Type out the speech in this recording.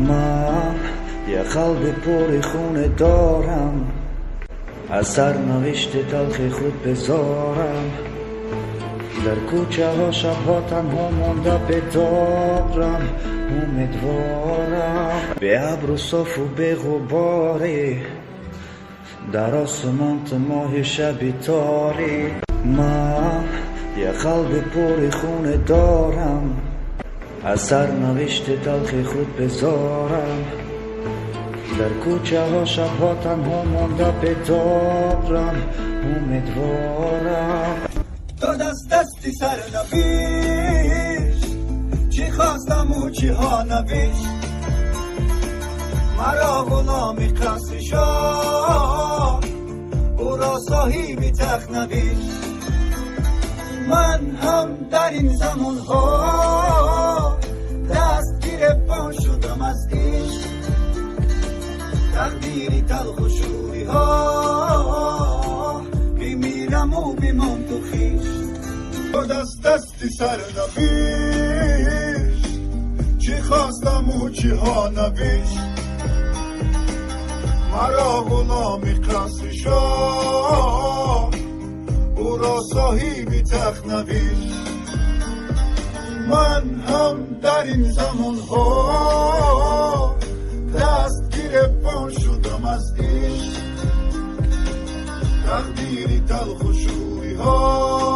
من یه قلب پر خونه دارم، از سرنوشت تلخ خود بذارم. در کوچه ها شبها تنها مانده بدارم، امیدوارم به ابر و صاف و به غباری، در آسمان تو ماه شب تاری. من یه قلب پر خونه دارم، از سرنوشت تلخ خود بذارم. در کوچه ها شبها تنها مانده بدارم، امیدوارم. تو دستی سرنوشت، چی خواستم و چی ها نوشت. مرا غلامی قصر شد، او را صاحبی تخت نوشت. من هم در این زمان ها دست گرفتان شدم از عشق. تقدیری تلخ و شوری ها بمیرم و بمام تو خویش. تو دستی سرنوشت، چی خواستم و چی ها نوشت. مرا غلامی قصر شد، او را صاحبی تخت نوشت. من هم در این زمان ها دست گرفتان شدم از عشق. تقدیری تلخ و شوری ها